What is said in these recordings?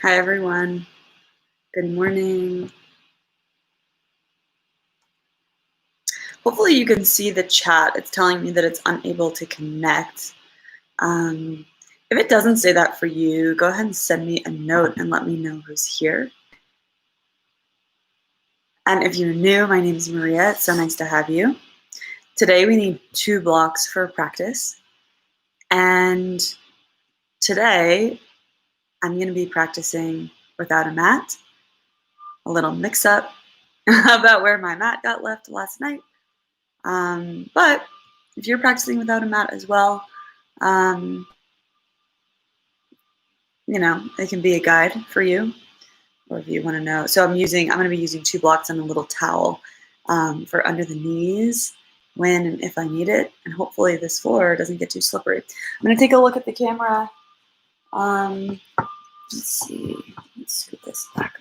Hi, everyone. Good morning. Hopefully you can see the chat. It's telling me that it's unable to connect. Um, if it doesn't say that for you, go ahead and send me a note and let me know who's here. And if you're new, my name is Maria. It's so nice to have you. Today we need 2 blocks for practice. And today I'm going to be practicing without a mat, a little mix-up about where my mat got left last night. But if you're practicing without a mat as well, it can be a guide for you, or if you want to know. So I'm going to be using 2 blocks and a little towel for under the knees when and if I need it. And hopefully this floor doesn't get too slippery. I'm going to take a look at the camera. Let's see. Let's scoot this back.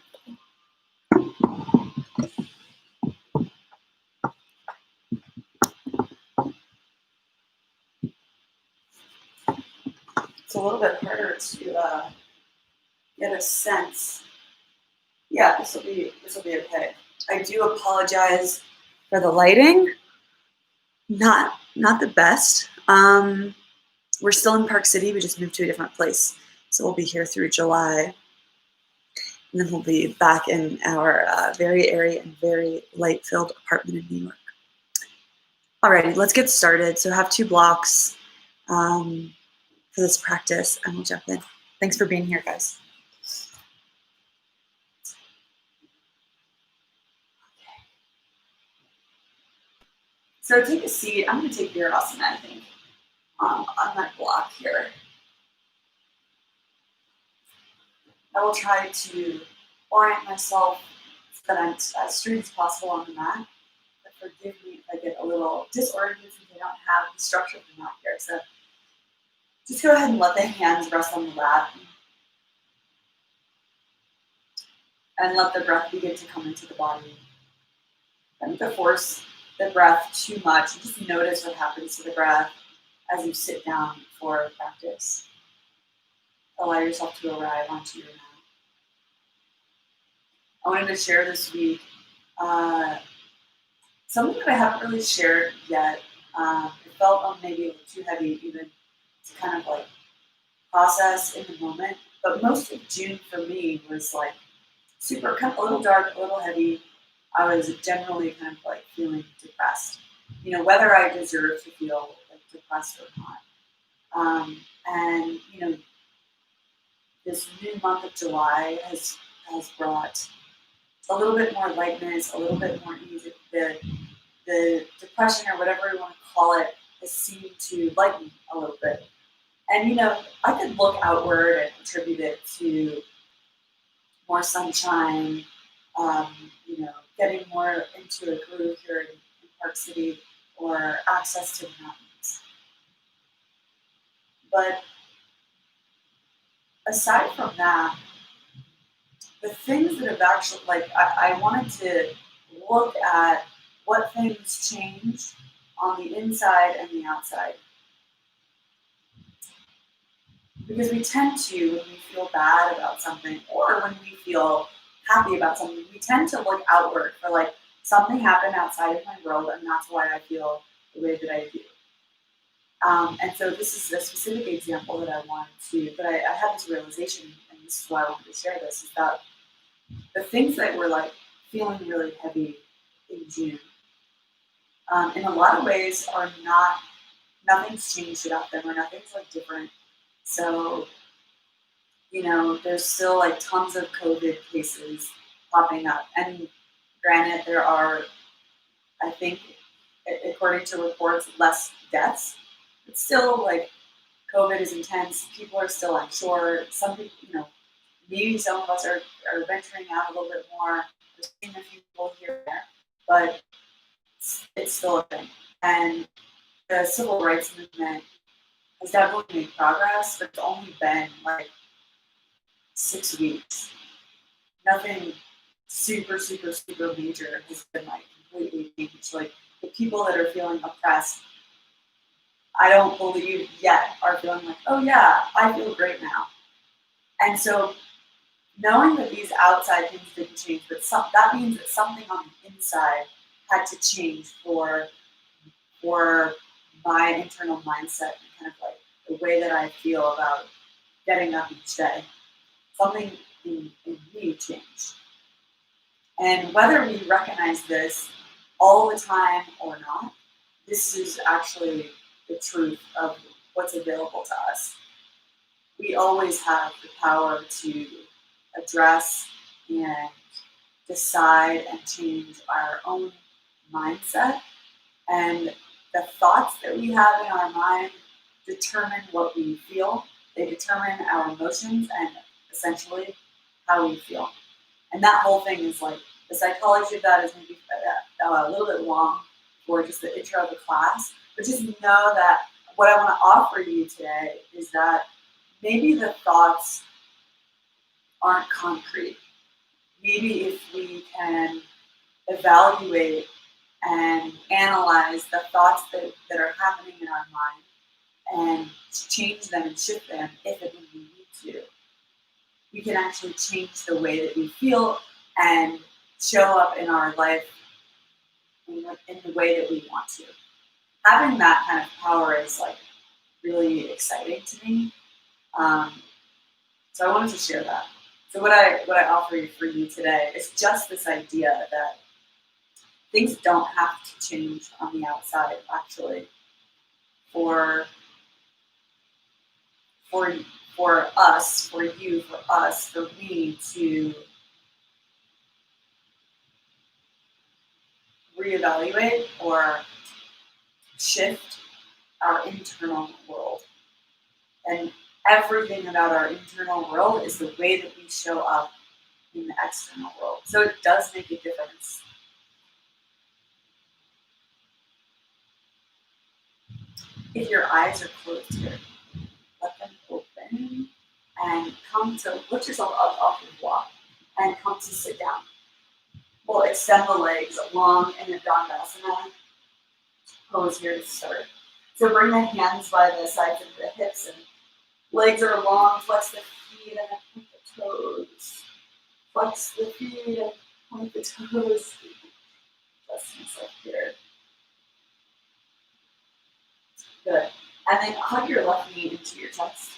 It's a little bit harder to get a sense. Yeah, this will be okay. I do apologize for the lighting. Not the best. We're still in Park City. We just moved to a different place, so we'll be here through July, and then we'll be back in our very airy and very light-filled apartment in New York. Alrighty, let's get started. So I have 2 blocks for this practice, and we'll jump in. Thanks for being here, guys. So take a seat. I'm going to take Vinyasa, I think, on my block here. I will try to orient myself so that I'm as straight as possible on the mat. But forgive me if I get a little disoriented since I don't have the structure of the mat here. So just go ahead and let the hands rest on the lap and let the breath begin to come into the body. And to force the breath too much, just notice what happens to the breath as you sit down for practice. Allow yourself to arrive onto your mat. I wanted to share this week something that I haven't really shared yet. It felt maybe a little too heavy even to kind of like process in the moment. But most of June for me was like super, kind of a little dark, a little heavy. I was generally kind of like feeling depressed. Whether I deserve to feel like depressed or not. And this new month of July has brought a little bit more lightness, a little bit more ease. The depression or whatever you want to call it has seemed to lighten a little bit. And I could look outward and attribute it to more sunshine, getting more into a groove here in Park City, or access to the mountains. But aside from that, the things that have actually, I wanted to look at what things changed on the inside and the outside. Because we tend to, when we feel bad about something, or when we feel happy about something, we tend to look outward for like, something happened outside of my world, and that's why I feel the way that I do. And so this is a specific example that I wanted to, but I had this realization, and this is why I wanted to share this, is that the things that were like feeling really heavy in June, in a lot of ways are nothing's changed about them, or nothing's like different. So, there's still like tons of COVID cases popping up. And granted, there are, I think, according to reports, less deaths. But still, like, COVID is intense. People are still unsure. Some people, maybe some of us are venturing out a little bit more. We're seeing a few people here and there, but it's still a thing. And the civil rights movement has definitely made progress, but it's only been like 6 weeks. Nothing super, super, super major has been like completely changed. Like the people that are feeling oppressed, I don't believe yet are feeling like, oh yeah, I feel great now. And so knowing that these outside things didn't change, but that means that something on the inside had to change for my internal mindset and kind of like the way that I feel about getting up each day. Something in me changed. And whether we recognize this all the time or not, this is actually the truth of what's available to us. We always have the power to address and decide and change our own mindset. And the thoughts that we have in our mind determine what we feel. They determine our emotions and essentially how we feel. And that whole thing is like, the psychology of that is maybe a little bit long for just the intro of the class. But just know that what I want to offer you today is that maybe the thoughts aren't concrete. Maybe if we can evaluate and analyze the thoughts that are happening in our mind and change them and shift them if and when we need to, we can actually change the way that we feel and show up in our life in the way that we want to. Having that kind of power is like really exciting to me. So I wanted to share that. So what I offer you for you today is just this idea that things don't have to change on the outside actually for us, for you, for us, for me to reevaluate or shift our internal world. And everything about our internal world is the way that we show up in the external world. So it does make a difference. If your eyes are closed here, let them open and come to lift yourself up off your block and come to sit down. We'll extend the legs long in a Dandasana pose here to start. So bring the hands by the sides of the hips and legs are long. Flex the feet and point the toes. Flex the feet and point the toes. Adjust myself here. Good. And then hug your left knee into your chest.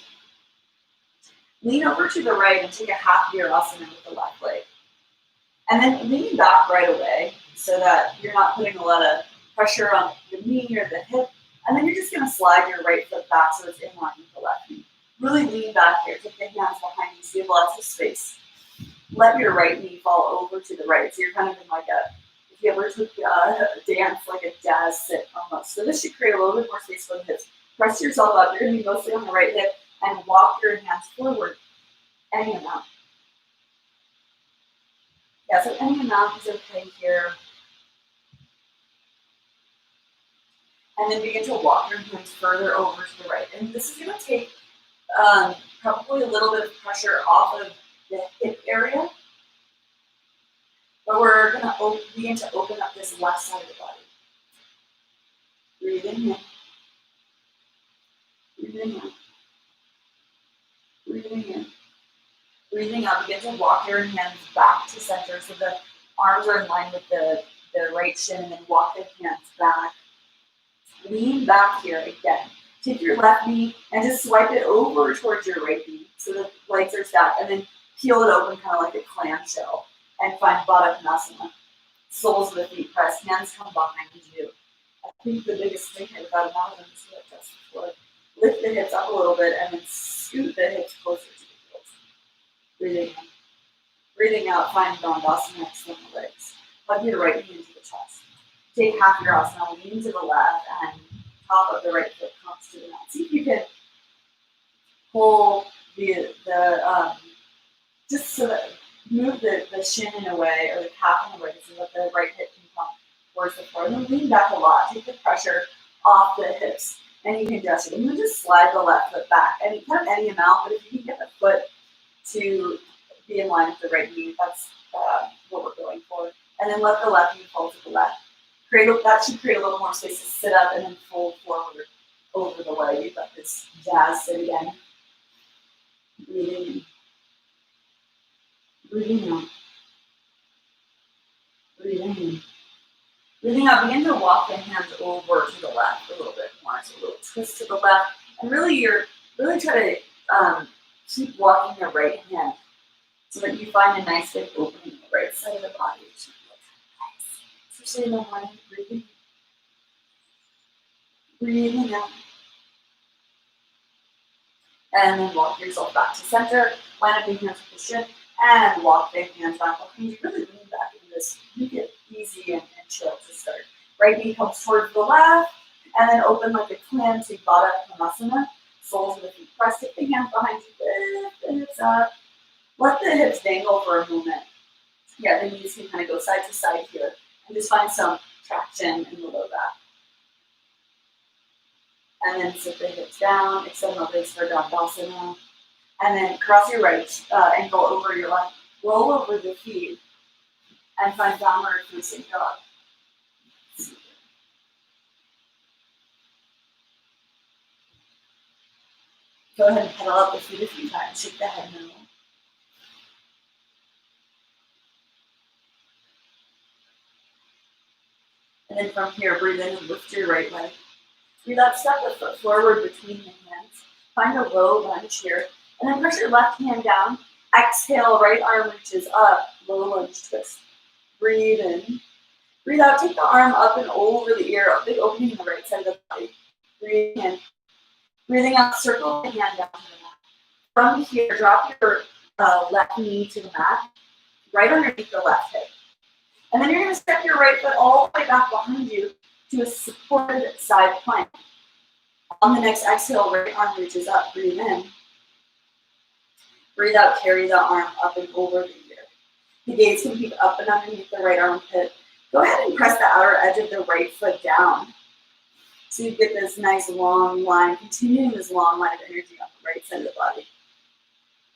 Lean over to the right and take a half Virasana with the left leg. And then lean back right away so that you're not putting a lot of pressure on the knee or the hip. And then you're just going to slide your right foot back so it's in line with the left knee. Really lean back here. Take the hands behind you so you have lots of space. Let your right knee fall over to the right. So you're kind of in like if you ever took a dance, like a jazz sit almost. So this should create a little bit more space for the hips. Press yourself up. You're going to be mostly on the right hip and walk your hands forward any amount. Yeah, so any amount is okay here. And then begin to walk your hands further over to the right. And this is going to take probably a little bit of pressure off of the hip area. But we're going to begin to open up this left side of the body. Breathing in. Breathing in. Breathing in. Breathing out. Begin to walk your hands back to center so the arms are in line with the right shin, and then walk the hands back. Lean back here again. Take your left knee and just swipe it over towards your right knee so the legs are stacked, and then peel it open kind of like a clamshell and find Baddha Konasana. Soles of the feet press, hands come behind you. I think the biggest thing here without a mountain is to adjust the floor. Lift the hips up a little bit and then scoot the hips closer to the heels. Breathing in. Breathing out, find Dandasana, extend the legs. Hug your right knee into the chest. Take half your asana, lean to the left, and top of the right foot comes to the mat. See if you can pull just so that move the shin in a way, or the calf in a way, so that the right hip can come towards the floor. And then lean back a lot. Take the pressure off the hips, and you can adjust it. And then just slide the left foot back, and kind of any amount, but if you can get the foot to be in line with the right knee, that's what we're going for. And then let the left knee fall to the left. That should create a little more space to sit up and then fold forward over the leg. You've got this jazz sit again. Breathing in. Breathing out. Breathing in. Breathing out, begin to walk the hands over to the left a little bit more. So a little twist to the left. And really try to keep walking your right hand so that you find a nice big opening in the right side of the body. It should look nice. Especially in the morning, breathing. Breathing out. And then walk yourself back to center. Line up the hands with the shin and walk the hands back behind you. Really lean back into this. Make it easy and chill to start. Right knee comes towards the left, and then open like a clam to Baddha Konasana. Soles of the feet press. Take the hands behind you. Lift the hips up. Let the hips dangle for a moment. Yeah, the knees can kind of go side to side here, and just find some traction in the low back. And then sit the hips down, extend the legs for Dandasana. And then cross your right ankle over your left. Roll over the feet and find downward facing dog. Go ahead and pedal up the feet a few times. Shake the head now. And then from here, breathe in and lift your right leg. Breathe out, step the foot forward between the hands. Find a low lunge here. And then press your left hand down. Exhale, right arm reaches up. Low lunge twist. Breathe in. Breathe out, take the arm up and over the ear. A big opening in the right side of the body. Breathe in. Breathing out, circle the hand down to the mat. From here, drop your left knee to the mat. Right underneath the left hip. And then you're going to step your right foot all the way back behind you to a supported side plank. On the next exhale, right arm reaches up. Breathe in. Breathe out, carry the arm up and over the ear. The gaze can peek up and underneath the right armpit. Go ahead and press the outer edge of the right foot down. So you get this nice long line, continuing this long line of energy on the right side of the body.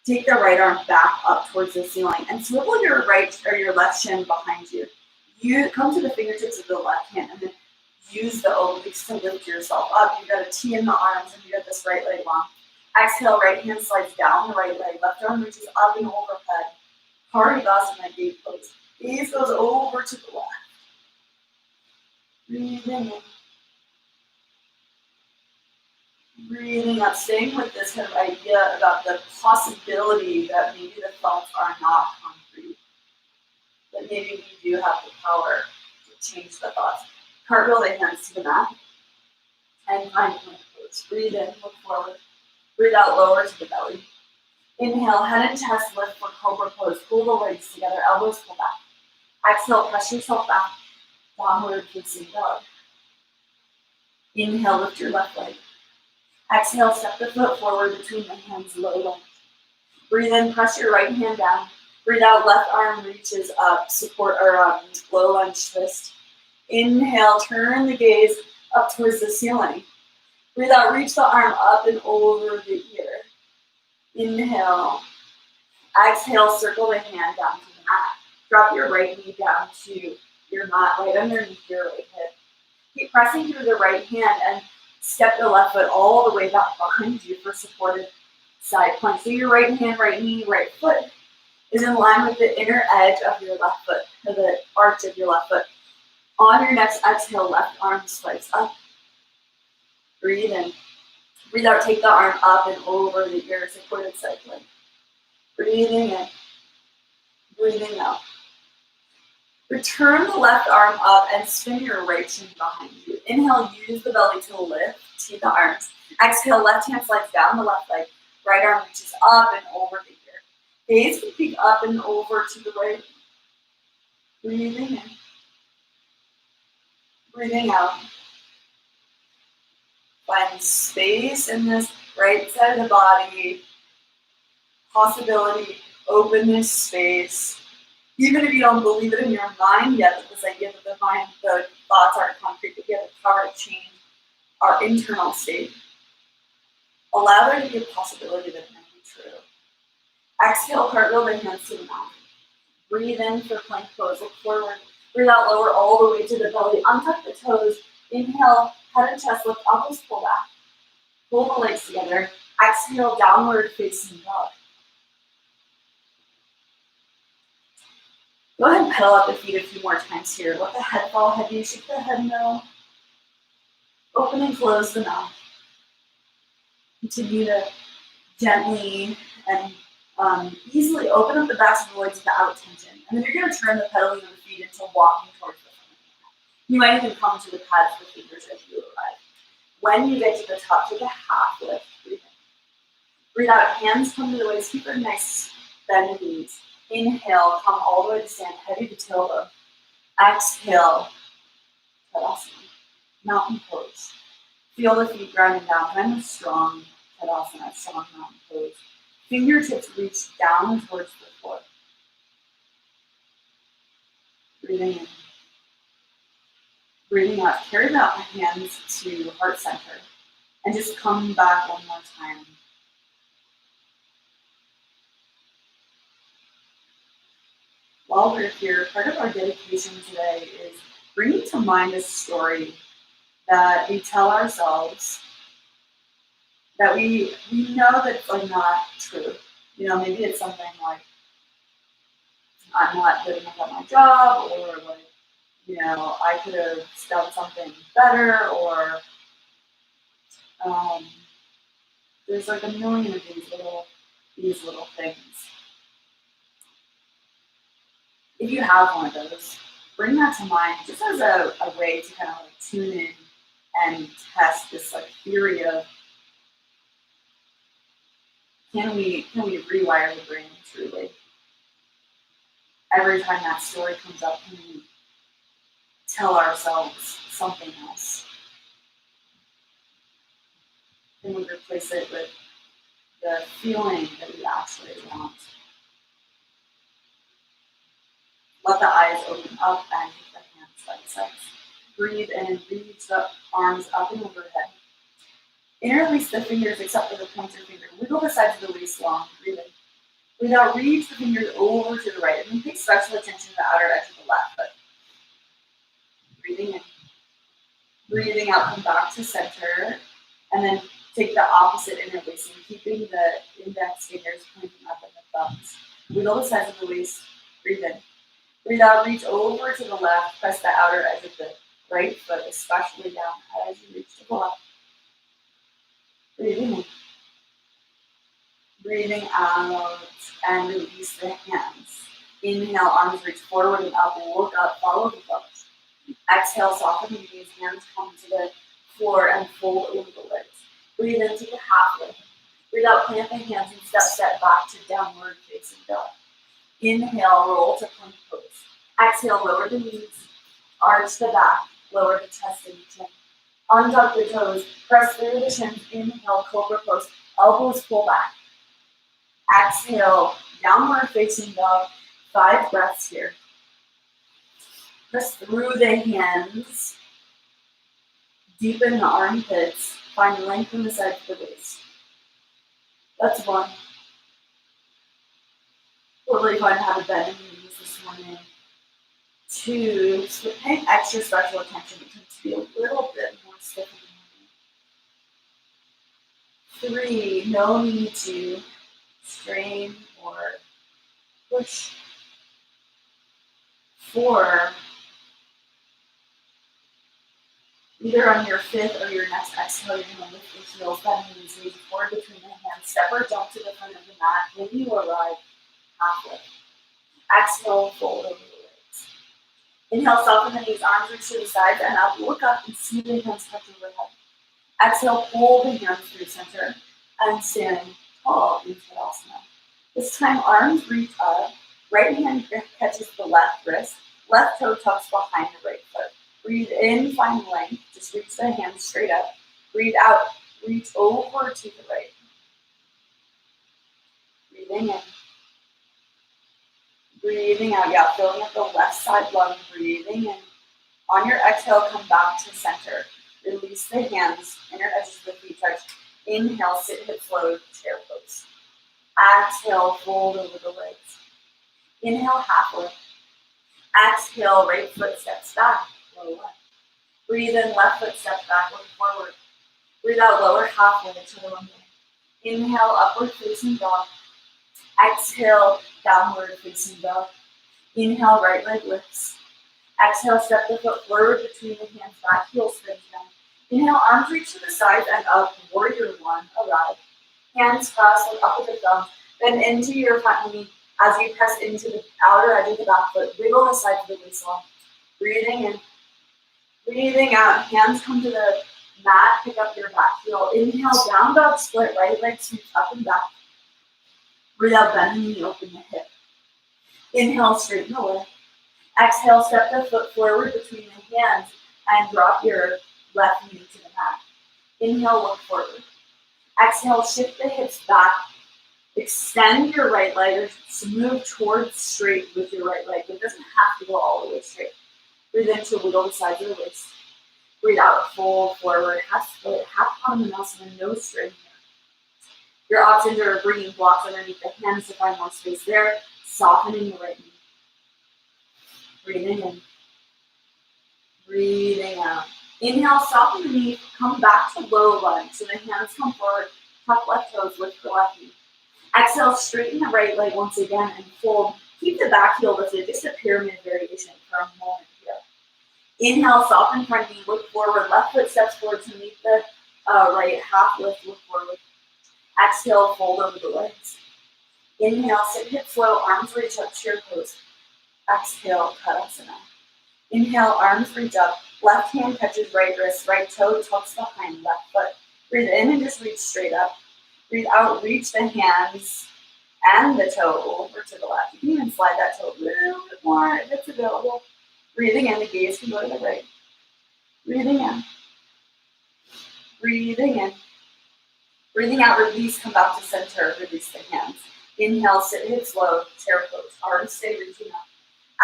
Take the right arm back up towards the ceiling and swivel your right or your left shin behind you. You come to the fingertips of the left hand and then use the obliques to lift yourself up. You got a T in the arms and you got this right leg long. Exhale, right hand slides down the right leg. Left arm reaches up and overhead. Haridasana, gate pose. Gaze goes over to the left. Breathing in. Breathing out, staying with this kind of idea about the possibility that maybe the thoughts are not concrete. That maybe we do have the power to change the thoughts. Cartwheel the hands to the mat. And find plank pose. Breathe in, look forward. Breathe out, lower to the belly. Inhale, head and chest lift for cobra pose. Pull the legs together, elbows pull back. Exhale, press yourself back. Downward facing dog. Inhale, lift your left leg. Exhale, step the foot forward between the hands, low lunge. Breathe in, press your right hand down. Breathe out, left arm reaches up, support or low lunge twist. Inhale, turn the gaze up towards the ceiling. Breathe out, reach the arm up and over the ear. Inhale. Exhale, circle the hand down to the mat. Drop your right knee down to your mat right underneath your right hip. Keep pressing through the right hand and step the left foot all the way back behind you for supported side plank. So your right hand, right knee, right foot is in line with the inner edge of your left foot, or the arch of your left foot. On your next exhale, left arm swipes up. Breathe in. Breathe out, take the arm up and over the ear, supported side plank. Breathing in. Breathing out. Return the left arm up and spin your right shin behind you. Inhale, use the belly to lift, to the arms. Exhale, left hand slides down the left leg. Right arm reaches up and over the ear. Gaze can peek up and over to the right. Breathing in. Breathing out. Find space in this right side of the body. Possibility, openness, space. Even if you don't believe it in your mind yet, that this idea that the thoughts aren't concrete, that we have the power to change our internal state. Allow there to be a possibility that it might be true. Exhale, cartwheel the hands to the mouth. Breathe in for plank pose, look forward. Breathe out, lower all the way to the belly. Untuck the toes. Inhale, head and chest lift, elbows pull back. Pull the legs together. Exhale, downward facing dog. Go ahead and pedal up the feet a few more times here. Let the head fall heavy. Shake the head no. Open and close the mouth. Continue to gently and easily open up the backs of the legs without tension. And then you're going to turn the pedaling of the feet into walking towards the front. You might even come to the pads with fingers as you arrive. When you get to the top, take a half lift. Breathe in. Breathe out. Hands come to the waist. Keep a nice bend in the knees. Inhale. Come all the way to stand. Heavy to tailbone. Exhale. Tadasana. Mountain pose. Feel the feet grounding down. Find a strong Tadasana, strong mountain pose. Fingertips reach down towards the floor. Breathing in. Breathing out. Carry the hands to heart center. And just come back one more time. While we're here, part of our dedication today is bringing to mind a story that we tell ourselves that we know that it's like not true. You know, maybe it's something like, I'm not good enough at my job, or like, you know, I could have done something better, or there's like a million of these little things. If you have one of those, bring that to mind just as a way to kind of like tune in and test this like theory of, can we rewire the brain truly? Every time that story comes up, can we tell ourselves something else? Can we replace it with the feeling that we actually want? Let the eyes open up and keep the hands like sides. Breathe in and reach the arms up and overhead. Interlace the fingers except for the pointer finger. Wiggle the sides of the waist long. Breathe in. Breathe out, reach the fingers over to the right. And then pay special attention to the outer edge of the left foot. Breathing in. Breathing out, come back to center. And then take the opposite interlacing, keeping the index fingers pointing up and the thumbs. Wiggle the sides of the waist. Breathe in. Breathe out, reach over to the left. Press the outer edge of the right foot, especially down as you reach to the left. Breathing in. Breathing out and release the hands. Inhale, arms reach forward and up. Look up, follow the thumbs. Exhale, soften the knees. Hands come to the floor and fold over the legs. Breathe in, take a half lift. Breathe out, plant the hands and step back to downward facing dog. Inhale, roll to plank pose. Exhale, lower the knees. Arch the back. Lower the chest and chin. Untuck the toes. Press through the shins. Inhale, cobra pose. Elbows pull back. Exhale, downward facing dog. 5 breaths here. Press through the hands. Deepen the armpits. Find length in the side of the waist. That's 1. We're really going to have a bend in the knees this morning. 2, so paying extra special attention. It tends to be a little bit more stiff in the morning. 3, no need to strain or push. 4, either on your 5th or your next exhale, you're going to lift the heels, bend the knees, reach forward between the hands, step or jump to the front of the mat. When you arrive, half lift. Exhale, fold over the legs. Inhale, soften the knees, arms reach to the sides and up. Look up and see the hands touch overhead. Exhale, pull the hands through center and stand tall in Tadasana. This time, arms reach up. Right hand catches the left wrist. Left toe tucks behind the right foot. Breathe in, find length. Just reach the hands straight up. Breathe out, reach over to the right. Breathing in. Breathing out, yeah, filling up the left side lung. Breathing in. On your exhale, come back to center. Release the hands, inner edges of the feet touch. Inhale, sit hips low, chair pose. Exhale, fold over the legs. Inhale, half lift. Exhale, right foot steps back, low left. Breathe in, left foot steps back, look forward. Breathe out, lower half lift to the lunge. Inhale, upward facing dog. Exhale, downward facing dog. Inhale, right leg lifts. Exhale, step the foot forward between the hands, back heel spins down. Inhale, arms reach to the sides and up, warrior one, arrive. Hands cross, look up with the thumbs, then into your front knee as you press into the outer edge of the back foot. Wiggle the sides of the waistline. Breathing in, breathing out. Hands come to the mat, pick up your back heel. Inhale, down dog split, right leg sweeps up and back. Breathe out, bend the knee, open the hip. Inhale, straighten the leg. Exhale, step the foot forward between the hands and drop your left knee to the mat. Inhale, look forward. Exhale, shift the hips back. Extend your right leg or move towards straight with your right leg. It doesn't have to go all the way straight. Breathe in to wiggle the sides of the waist. Breathe out, fold forward, half split, half Padmanasana, and no strain here. Your options are bringing blocks underneath the hands to find more space there. Softening the right knee. Breathing in. Breathing out. Inhale, soften the knee, come back to low lunge. So the hands come forward, tuck left toes, lift the left knee. Exhale, straighten the right leg once again and fold. Keep the back heel lifted, just a pyramid variation for a moment here. Inhale, soften front knee, look forward, left foot steps forward to meet the right, half lift, look forward. Exhale, fold over the legs. Inhale, sit hips low, arms reach up, chair pose. Exhale, Tadasana. Inhale, arms reach up, left hand touches right wrist, right toe tucks behind left foot. Breathe in and just reach straight up. Breathe out, reach the hands and the toe over to the left. You can even slide that toe a little bit more if it's available. Breathing in, the gaze can go to the right. Breathing in. Breathing in. Breathing out, release, come back to center, release the hands. Inhale, sit hips low, chair pose. Arms stay reaching up.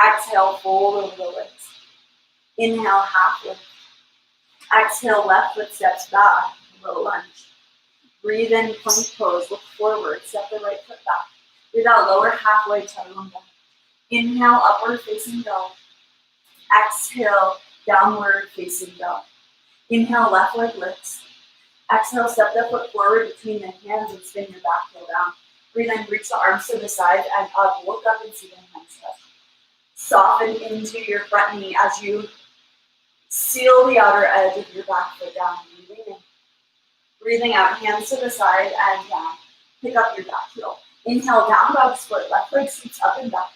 Exhale, fold over the legs. Inhale, half lift. Exhale, left foot steps back, low lunge. Breathe in, plank pose, look forward, step the right foot back. Breathe out, lower half leg, chaturanga. Inhale, upward facing dog. Exhale, downward facing dog. Inhale, left leg lifts. Exhale, step the foot forward between the hands and spin your back heel down. Breathe in, reach the arms to the side and up, look up and see the hands touch. Soften into your front knee as you seal the outer edge of your back foot down. Breathing in. Breathing out, hands to the side and down. Pick up your back heel. Inhale, down dog split, left leg sweeps up and back.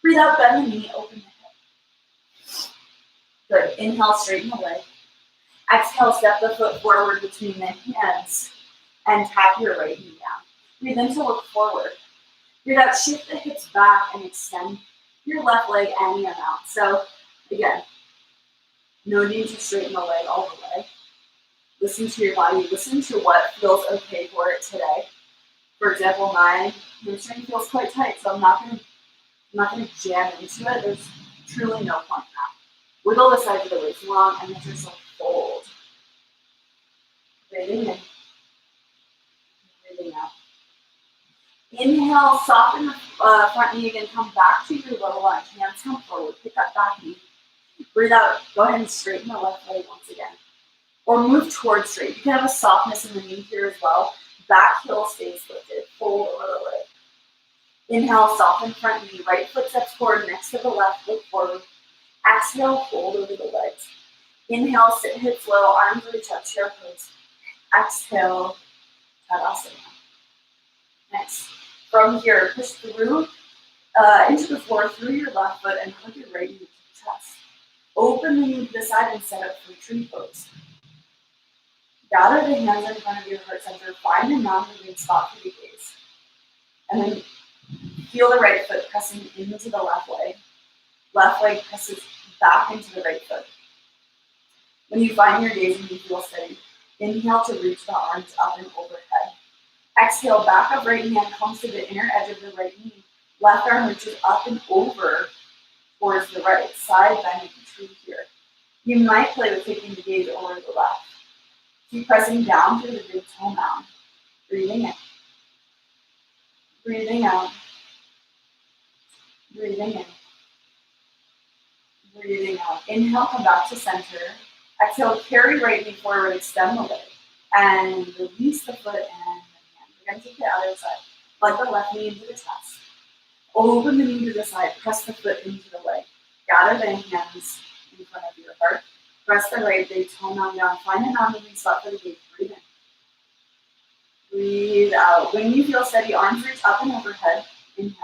Breathe out, bend the knee, open the hip. Good. Inhale, straighten the leg. Exhale, step the foot forward between the hands and tap your right knee down. Breathe in to look forward. Breathe out, shift the hips back and extend your left leg any amount. So again, no need to straighten the leg all the way. Listen to your body. Listen to what feels okay for it today. For example, my hamstring feels quite tight, so I'm not gonna jam into it. There's truly no point in that. Wiggle the sides of the waist long and let yourself fold. Breathing in. Breathing out. Inhale, soften the front knee again. Come back to your low lunge. Hands come forward. Pick up back knee. Breathe out. Go ahead and straighten the left leg once again. Or move towards straight. You can have a softness in the knee here as well. Back heel stays lifted. Fold over the leg. Inhale, soften front knee. Right foot steps forward next to the left. Look forward. Exhale, fold over the legs. Inhale, sit hips low. Arms reach up. Chair pose. Exhale, Tadasana. Nice. From here, push through into the floor through your left foot and hug your right knee to the chest. Open the knee to the side and set up for tree pose. Gather the hands in front of your heart center. Find a non-moving spot for your gaze. And then feel the right foot pressing into the left leg. Left leg presses back into the right foot. When you find your gaze and you feel steady, inhale to reach the arms up and overhead. Exhale, back of right hand comes to the inner edge of the right knee. Left arm reaches up and over towards the right. Side bending tree here. You might play with taking the gaze over to the left. Keep pressing down through the big toe mound. Breathing in. Breathing out. Breathing in. Breathing out. Inhale, come back to center. Exhale, carry right knee forward, extend the leg. And release the foot and the hand. We're going to take the other side. Plug the left knee into the chest. Open the knee to the side, press the foot into the leg. Gather the hands in front of your heart. Press the right big toe mound down. Find a non-moving spot for the gaze. Breathe in. Breathe out. When you feel steady, arms reach up and overhead. Inhale.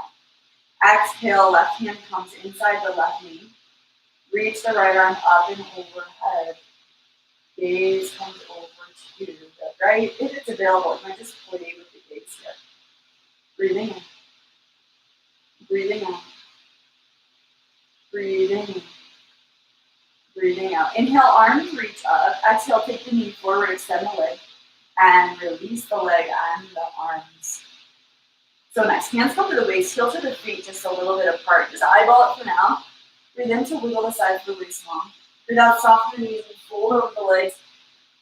Exhale, left hand comes inside the left knee. Reach the right arm up and overhead. Gaze comes over to the right. If it's available, you might just play with the gaze here. Breathing in. Breathing out. Breathing in. Breathing out. Inhale, arms reach up. Exhale, take the knee forward, extend the leg. And release the leg and the arms. So nice. Hands come to the waist, heel to the feet just a little bit apart. Just eyeball it for now. Breathe in to wiggle the sides of the waist long. Breathe out, soften the knees and fold over the legs.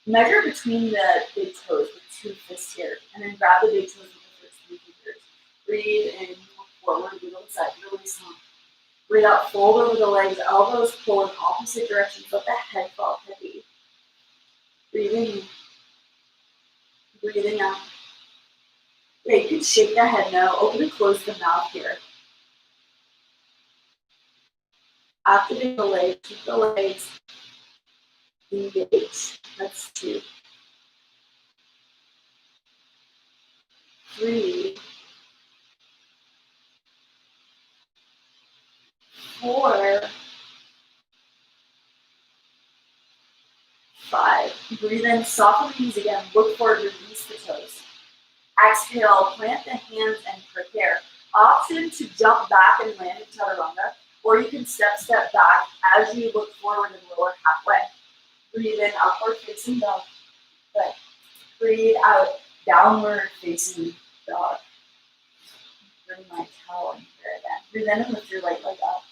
Measure between the big toes with 2 fists here. And then grab the big toes with the first 3 fingers. Breathe in, look forward, wiggle the sides of the waist long. Breathe out, fold over the legs, elbows pull in opposite directions. Let the head fall heavy. Breathing in. Breathing out. Okay, you can shake the head no. Open and close the mouth here. Activate the legs. Keep the legs engaged. That's 2. 3. 4. 5. Breathe in, soften the knees again. Look forward, release the toes. Exhale, plant the hands and prepare. Option to jump back and land in chaturanga, or you can step back as you look forward and lower halfway. Breathe in, upward facing dog. Good. Breathe out, downward facing dog. Bring my towel in here again. Breathe in and lift your right leg up.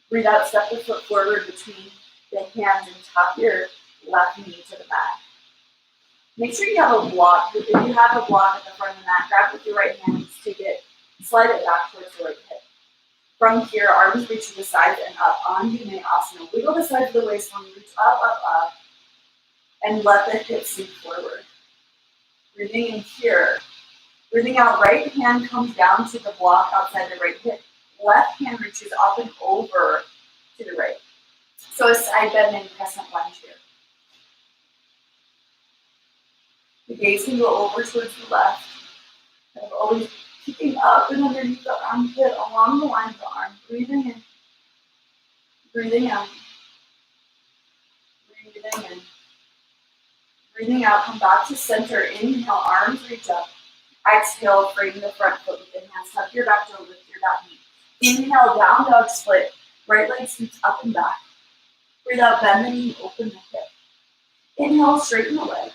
Breathe out, step the foot forward between the hands and tap your left knee to the mat. Make sure you have a block. If you have a block at the front of the mat, grab it with your right hand and take it, slide it back towards the right hip. From here, arms reach to the sides and up. Vinyasa. Wiggle the sides of the waist long, reach up, up, up, and let the hips sink forward. Breathing in here. Breathing out, right hand comes down to the block outside the right hip. Left hand reaches up and over to the right. So a side bend and crescent lunge here. The gaze can go over towards the left. Kind of always keeping up and underneath the armpit along the line of the arm. Breathing in. Breathing out. Breathing in. Breathing out, come back to center. Inhale, arms reach up. Exhale, frame the front foot with the hands. Tuck your back toe, lift your back knee. Inhale, down dog split. Right leg sweeps up and back. Breathe out, bend the knee, open the hip. Inhale, straighten the leg.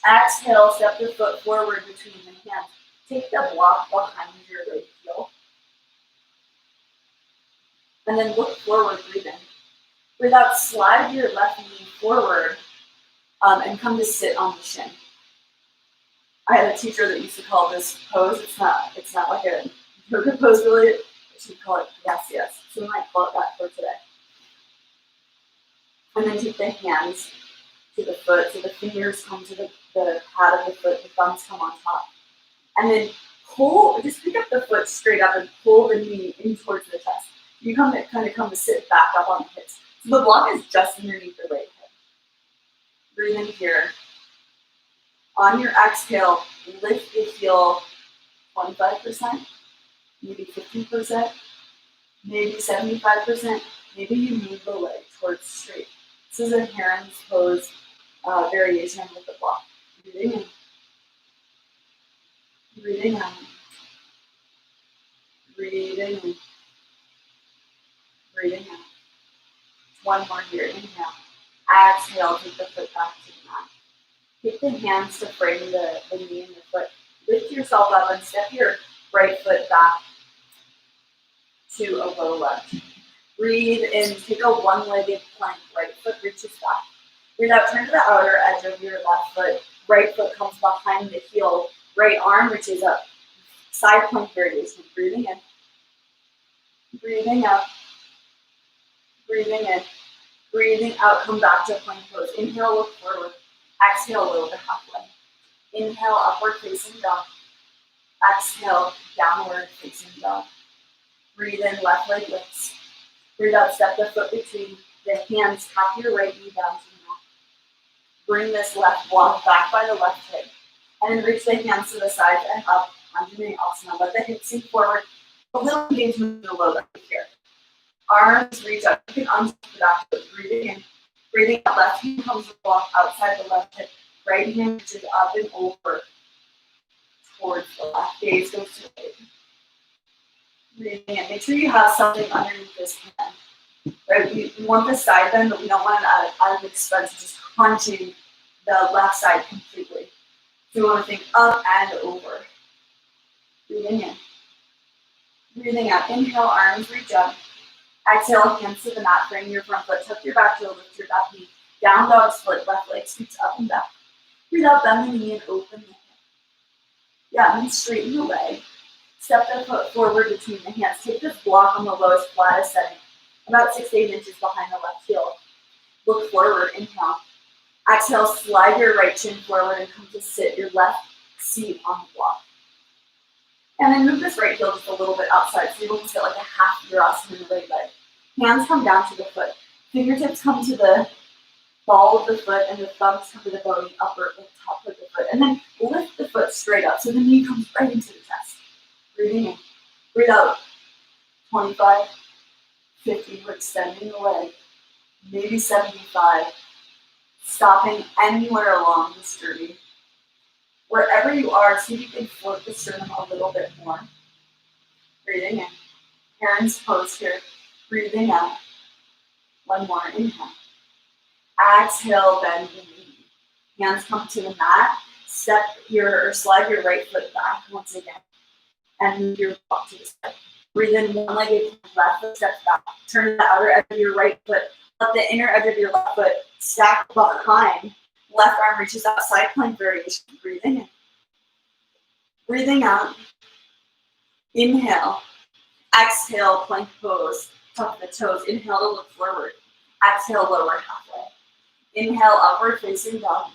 Exhale, step the foot forward between the hands. Take the block behind your right heel. And then look forward, breathe in. Breathe out, slide your left knee forward and come to sit on the shin. I had a teacher that used to call this pose, it's not like a yoga pose really, she'd call it Vinyasa. So we might call it that for today. And then take the hands to the foot, so the fingers come to the pad of the foot, the thumbs come on top. And then pull, just pick up the foot straight up and pull the knee in towards the chest. You come to sit back up on the hips. So the block is just underneath the right hip. Breathe in here. On your exhale, lift the heel 25%, maybe 50%, maybe 75%. Maybe you move the leg towards straight. This is a Heron's pose variation with the block. Breathing in. Breathing out. Breathing in. Breathing out. One more here. Inhale. Exhale, take the foot back to the mat. Take the hands to frame the knee and the foot. Lift yourself up and step your right foot back to a low lunge. Breathe in, take a one-legged plank. Right foot reaches back. Breathe out, turn to the outer edge of your left foot. Right foot comes behind the heel. Right arm reaches up. Side plank variation. Breathing in. Breathing out. Breathing in. Breathing out, come back to plank pose. Inhale, look forward. Exhale, lower halfway. Inhale, upward facing dog. Exhale, downward facing dog. Breathe in, left leg lifts. Breathe out, step the foot between the hands, tap your right knee down to the mat. Bring this left block back by the left hip. And then reach the hands to the sides and up, Anjali Asana. Let the hips sink forward. A little engagement in the low back here. Arms reach up. You can untuck the back foot. Breathing in. Breathing out. Left hand comes to block outside the left hip. Right hand reaches up and over towards the left. Gaze goes to the right. Breathing in. Make sure you have something underneath this hand. Right? We want the side bend, but we don't want it out of expense, just crunching the left side completely. So we want to think up and over. Breathing in. Breathing out. Inhale, arms reach up. Exhale, hands to the mat. Bring your front foot. Tuck your back heel, lift your back knee. Down dog split. Left leg scoots up and back. Breathe out, bend the knee and open the hip. Yeah, and then straighten the leg. Step the foot forward between the hands. Take this block on the lowest, flattest setting, about 6 to 8 inches behind the left heel. Look forward, inhale. Exhale, slide your right shin forward and come to sit your left seat on the block. And then move this right heel just a little bit outside, so you almost get like a half virasana in the right leg. Hands come down to the foot. Fingertips come to the ball of the foot, and the thumbs come to the bony upper and top of the foot. And then lift the foot straight up, so the knee comes right into the chest. Breathing in. Breathe out. 25, 50, we're extending the leg. Maybe 75. Stopping anywhere along this journey. Wherever you are, see if you can float the sternum a little bit more. Breathing in. Heron's pose here. Breathing out. One more. Inhale. Exhale, bend the knee. Hands come to the mat. Slide your right foot back once again. And move your butt to the side. Breathe in, one-legged, left foot steps back. Turn the outer edge of your right foot. Let the inner edge of your left foot stack behind. Left arm reaches out, side plank variation. Breathing in. Breathing out. Inhale. Exhale, plank pose. Tuck the toes. Inhale to look forward. Exhale, lower halfway. Inhale, upward facing dog.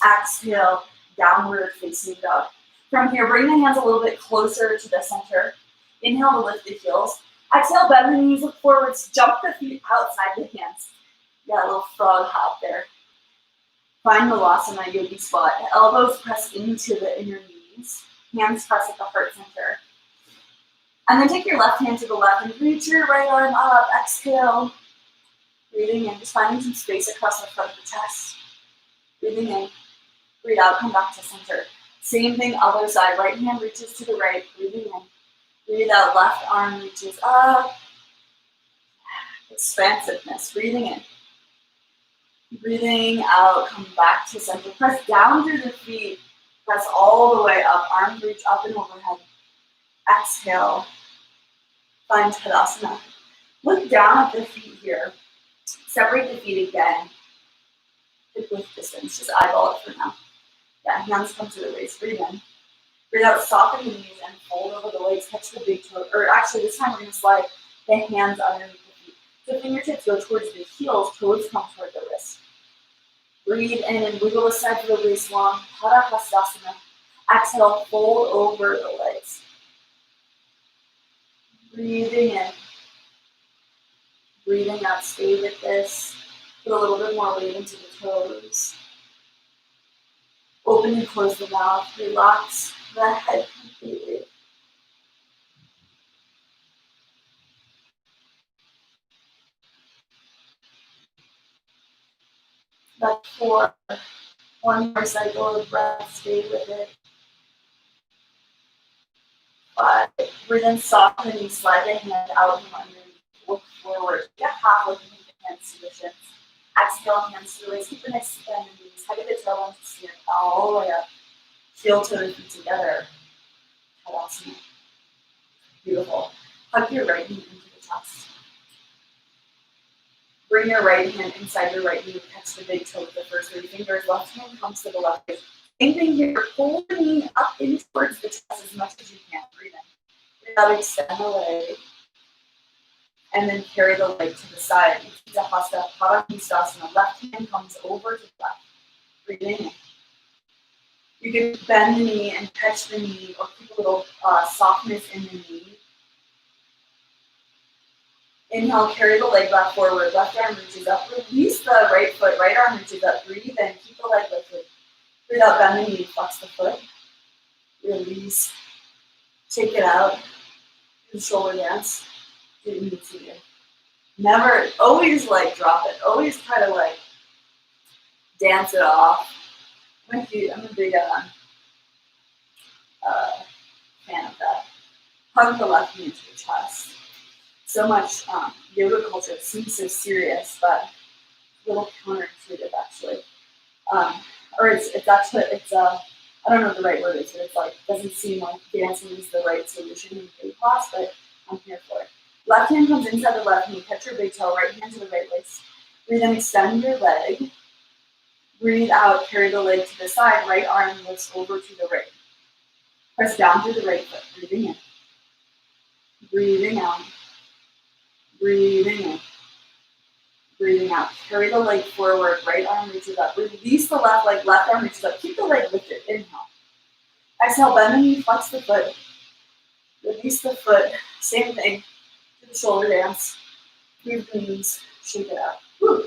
Exhale, downward facing dog. From here, bring the hands a little bit closer to the center. Inhale to lift the heels. Exhale, bend the knees, look forwards. Jump the feet outside the hands. Yeah, a little frog hop there. Find Malasana, yogi spot. Elbows press into the inner knees. Hands press at the heart center. And then take your left hand to the left and reach your right arm up. Exhale. Breathing in, just finding some space across the front of the chest. Breathing in. Breathe out, come back to center. Same thing, other side. Right hand reaches to the right. Breathing in. Breathe out, left arm reaches up. Expansiveness. Breathing in. Breathing out, come back to center. Press down through the feet. Press all the way up. Arms reach up and overhead. Exhale. Find Tadasana. Look down at the feet here. Separate the feet again. Hip width distance. Just eyeball it for now. Yeah, hands come to the waist. Breathe in. Breathe out, soften the knees and fold over the legs. Catch the big toe. Or actually, this time we're going to slide the hands underneath the feet. So fingertips go towards the heels. Toes come toward the wrist. Breathe in and wiggle the sides of the waist long. Padahastasana. Exhale, fold over the legs. Breathing in. Breathing out, stay with this. Put a little bit more weight into the toes. Open and close the mouth. Relax the head completely. That's 4. One more cycle of breath. Stay with it. 5. Breathe in, soften the knees. Slide the hand out from underneath. Look forward. Get half looking at the hands to the shins. Exhale, hands to the waist. Keep the neck bend the knees. Hug the tailbone to stand all the way up. Heel to the feet together. Tadasana. Beautiful. Hug your right knee into the chest. Bring your right hand inside your right knee. Catch the big toe with the first 3 fingers. Left hand comes to the left hip. Same thing here. Pull the knee up in towards the chest as much as you can. Breathe in. Breathe out, extend the leg. And then carry the leg to the side. Hasta Padahastasana. Left hand comes over to the left. Breathing in. You can bend the knee and catch the knee or keep a little softness in the knee. Inhale, carry the leg back forward. Left arm reaches up. Release the right foot. Right arm reaches up. Breathe in. Keep the leg lifted. Breathe out. Bend the knee. Flex the foot. Release. Take it out. Do the shoulder dance. Do the knee to you. Never, always like drop it. Always try to like dance it off. I'm a big fan of that. Hug the left knee into the chest. So much yoga culture seems so serious, but a little counterintuitive actually. Or it's actually, I don't know what the right word is, but it's like, doesn't seem like dancing is the right solution in yoga class, but I'm here for it. Left hand comes inside the left knee, catch your big toe, right hand to the right waist. Breathe in, extend your leg. Breathe out, carry the leg to the side, right arm lifts over to the right. Press down through the right foot, breathing in. Breathing out. Breathing in. Breathing out. Carry the leg forward, right arm reaches up. Release the left leg, left arm reaches up. Keep the leg lifted, inhale. Exhale, bend the knee, flex the foot. Release the foot, same thing. Do the shoulder dance. Move the knees, shake it out. Woo.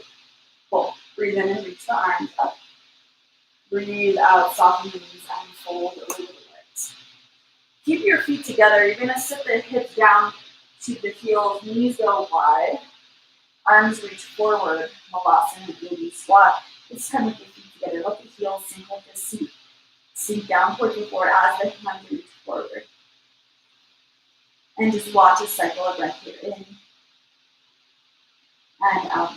Pull. Breathe in and reach the arms up. Breathe out, soften the knees and fold over the legs. Keep your feet together. You're gonna sit the hips down to the heels, knees go wide. Arms reach forward, Malasana baby squat. This time with the feet together. Let the heels sink like a seat. Sink down towards the floor as the hands reach forward. And just watch a cycle of breath here in and out.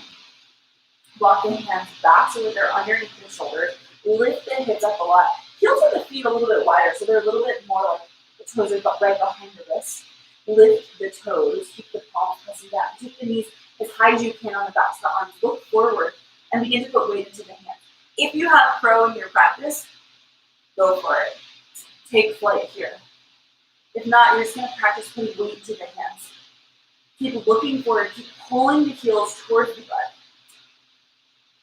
Walk the hands back so that they're underneath your shoulders. Lift the hips up a lot. Heels of the feet a little bit wider, so they're a little bit more like the toes are right behind the wrists. Lift the toes. Keep the palms pressing down. Keep the knees as high as you can on the backs of the arms. Look forward and begin to put weight into the hands. If you have pro in your practice, go for it. Take flight here. If not, you're just going to practice putting weight into the hands. Keep looking forward. Keep pulling the heels towards the butt.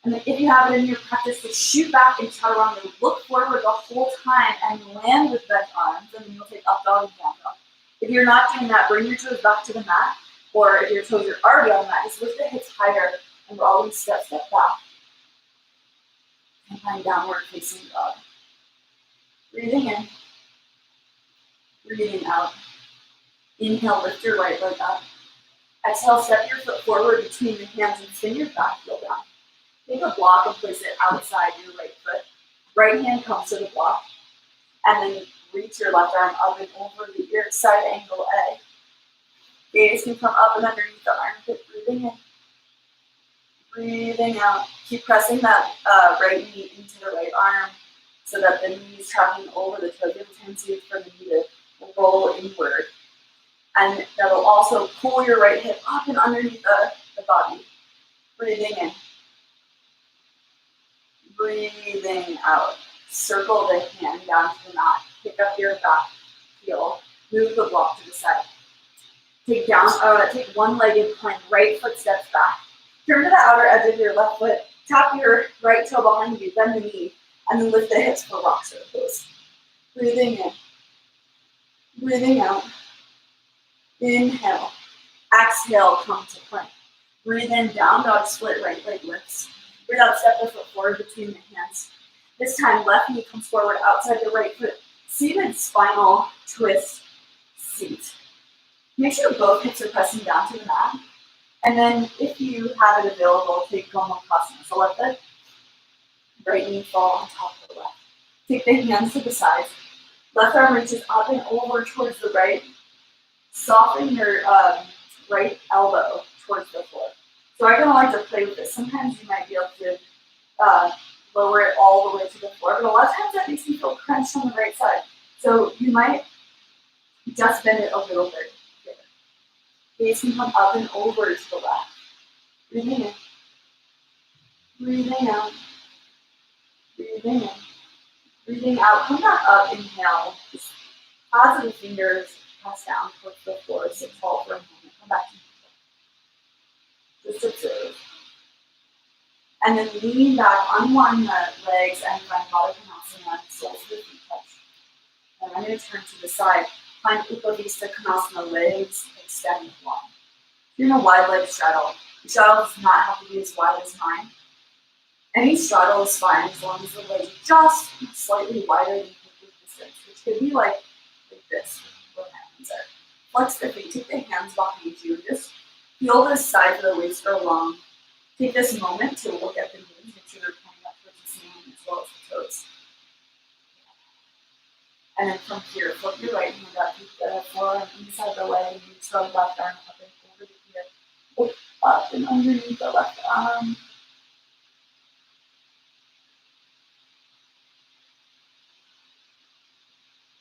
And then if you have it in your practice, to shoot back and chaturanga, look forward the whole time and land with bent arms, and then you'll take up dog and down dog. If you're not doing that, bring your toes back to the mat, or if your toes are already on the mat, just lift the hips higher, and we're always step back. And find downward facing dog. Breathing in, breathing out. Inhale, lift your right leg up. Exhale, step your foot forward between the hands and spin your back heel down. Take a block and place it outside your right foot. Right hand comes to the block. And then reach your left arm up and over the ear, side angle A. Gaze can come up and underneath the armpit, breathing in. Breathing out. Keep pressing that right knee into the right arm so that the knee is traveling over the toe. Give a tendency for the knee to roll inward. And that'll also pull your right hip up and underneath the body. Breathing in. Breathing out. Circle the hand down to the mat. Pick up your back heel. Move the block to the side. Take one-legged plank. Right foot steps back. Turn to the outer edge of your left foot. Tap your right toe behind you. Bend the knee. And then lift the hips for rock sort of pose. Breathing in. Breathing out. Inhale. Exhale, come to plank. Breathe in, down dog, split right leg lifts. Breathe out, step the foot forward between the hands. This time, left knee comes forward outside the right foot. Seated spinal twist seat. Make sure both hips are pressing down to the mat. And then, if you have it available, take Gomukhasana. So let the right knee fall on top of the left. Take the hands to the sides. Left arm reaches up and over towards the right. Soften your right elbow towards the floor. So I don't like to play with this. Sometimes you might be able to lower it all the way to the floor, but a lot of times that makes me feel crunched on the right side. So you might just bend it a little bit here. Gaze can come up and over to the left. Breathing in. Breathing out. Breathing in. Breathing out. Come back up. Inhale. Just pads of the fingers. Press down towards the floor. Sit tall for a moment. Come back to neutral. Just observe. And then lean back, unwind the legs, and find Baddha Konasana. Soles to the feet. I'm going to turn to the side. Find Upavista Konasana, legs extended long. You're in a wide leg straddle. The straddle does not have to be as wide as mine. Any straddle is fine as long as the legs are just slightly wider than hip distance, which could be like this, where my hands are. Flex the feet, take the hands behind you, and just feel the sides of the waist go long. Take this moment to look at the knees, make sure they're pointing up towards the ceiling as well as the toes. And then from here, flip your right hand up, keep the forearm inside the leg, and you shrug left arm up and over to here. Look up and underneath the left arm.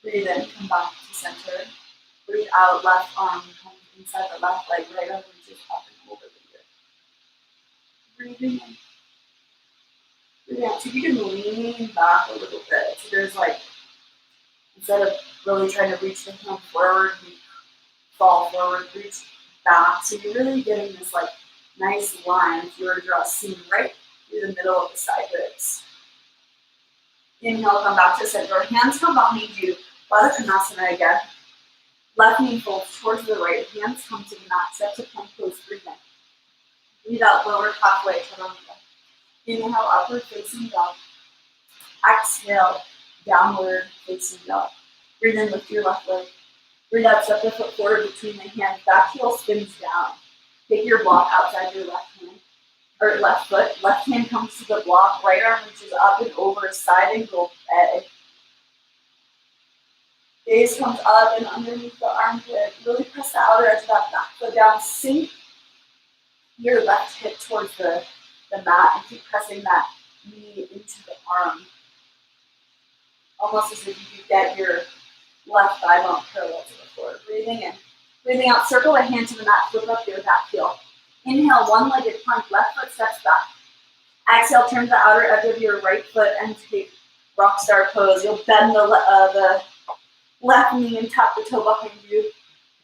Breathe in, come back to center. Breathe out, left arm comes inside the left leg, right arm reaches up and over to here. Breathing in. Breathing out. So you can lean back a little bit. So there's like, instead of really trying to reach the hand forward, you fall forward, reach back. So you're really getting this like nice line if you were to draw a seam right through the middle of the side ribs. Inhale, come back to center. Hands come behind you. Baddha Konasana again. Left knee folds towards the right. Hands come to the mat. Step to plank pose. Breathe in. Breathe out, lower halfway. Chaturanga. Inhale, upward facing dog. Exhale, downward facing dog. Breathe in, lift your left leg. Breathe out, step the foot forward between the hands. Back heel spins down. Take your block outside your left hand, or left foot. Left hand comes to the block. Right arm reaches up and over, side angle bend. Gaze comes up and underneath the armpit. Really press the outer edge of that back foot down. Sink your left hip towards the mat and keep pressing that knee into the arm. Almost as if you could get your left thigh bone parallel to the floor. Breathing in. Breathing out, circle the hand to the mat, flip up your back heel. Inhale, one-legged plank, left foot steps back. Exhale, turn the outer edge of your right foot and take rock star pose. You'll bend the left knee and tap the toe behind you.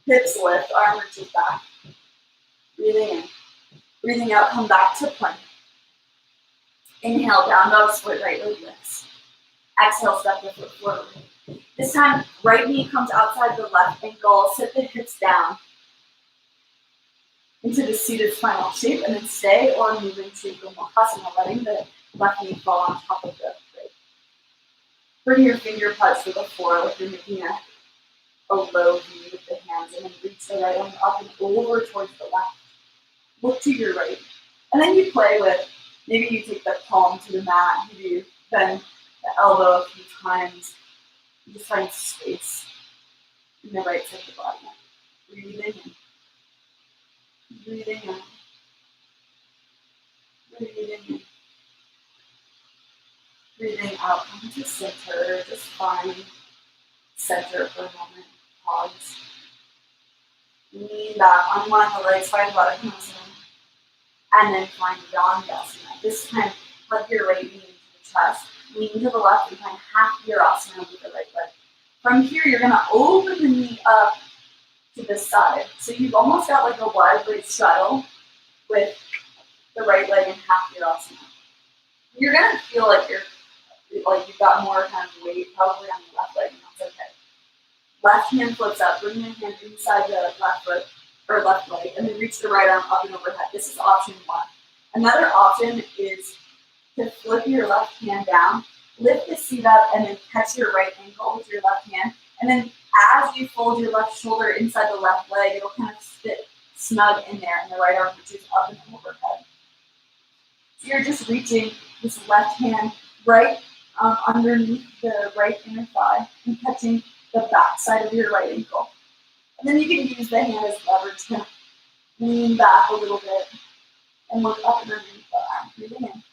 Hips lift, arm reaches back. Breathing in. Breathing out, come back to plank. Inhale, down dog, split right leg lifts. Exhale, step the foot forward. This time, right knee comes outside the left ankle, sit the hips down into the seated spinal shape, and then stay or move into Gomukhasana, letting the left knee fall on top of the right. Bring your finger pads to the floor like you're making a low V with the hands, and then reach the right arm up and over towards the left. Look to your right. And then you play with, maybe you take the palm to the mat, maybe you bend the elbow a few times. You just find space in the right side of the body. Breathing in. Breathing out. Breathing in. Breathing out. Come to center. Just find center for a moment. Pause. Lean back on one of the legs. Find Baddha Konasana. And then find Vinyasa. This time, plug your right knee into the chest. Lean to the left and find half your asana with the right leg. From here, you're going to open the knee up to the side. So you've almost got like a wide leg straddle with the right leg and half your asana. You're going to feel like you've got more kind of weight probably on the left leg, and that's okay. Left hand flips up, bring your hand inside the left foot or left leg, and then reach the right arm up and overhead. This is option one. Another option is to flip your left hand down, lift the seat up, and then catch your right ankle with your left hand. And then as you fold your left shoulder inside the left leg, it'll kind of sit snug in there, and the right arm reaches up and overhead. So you're just reaching this left hand right underneath the right inner thigh and catching the back side of your right ankle. And then you can use the hand as leverage to lean back a little bit and look up and underneath the arm. Breathing in.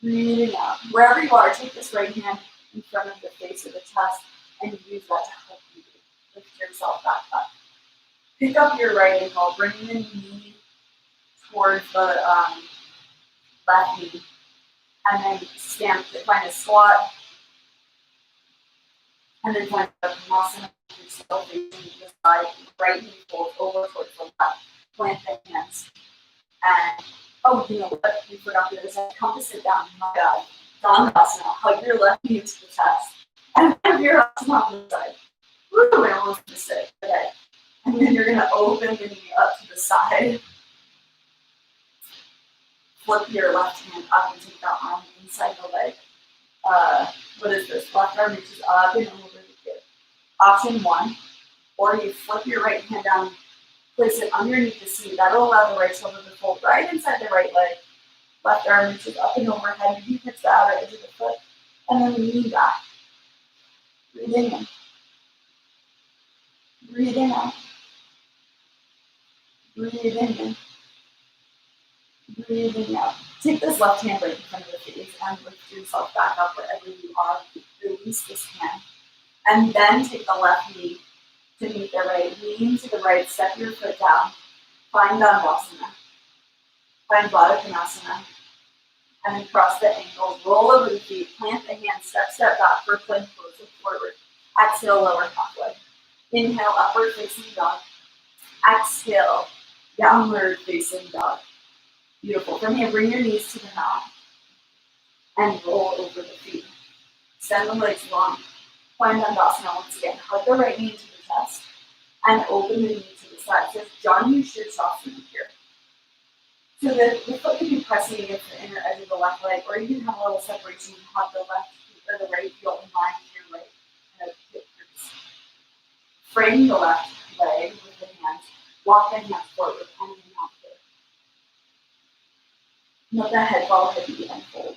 Breathing out. Wherever you are, take this right hand in front of the face of the chest and use that to help you lift yourself back up. Pick up your right ankle, bring the knee towards the left knee, and then stand, find a squat, and then find a Vinyasa, still facing the side, right knee folds over towards the left, plant the hands, and you know what, we forgot the other side, come to sit down, my God, Dandasana, hug your left knee to the chest, And then you're up to the side. Woo, I almost missed it. Okay. And then you're going to open the knee up to the side. Flip your left hand up and take that arm inside the leg. What is this? Left arm reaches up and over here. Option one, or you flip your right hand down, place it underneath the seat. That'll allow the right shoulder to fold right inside the right leg. Left arm reaches up and overhead. You touch the outer edge of the foot, and then lean back. Breathing in. Breathing out. Breathing in. Breathing out. Take this left hand right in front of the face and lift yourself back up wherever you are. Release this hand. And then take the left knee to meet the right. Lean to the right. Step your foot down. Find Dandasana. Find Baddha Konasana. And then cross the ankles. Roll over the feet. Plant the hands. Step back for plank pose. Look forward. Exhale, lower halfway. Inhale, upward facing dog. Exhale, downward facing dog. Beautiful. From here, bring your knees to the mat and roll over the feet. Extend the legs long. Find Dandasana once again. Hug the right knee to the chest and open the knee to the side. So it's Janu Shirsasana here. So the foot can be pressing against the inner edge of the left leg, or you can have a little separation and have the left or the right heel in line with your right hip crease. Frame the left leg with the hands. Walk the hands forward and then out there. Let the head fall heavy and fold.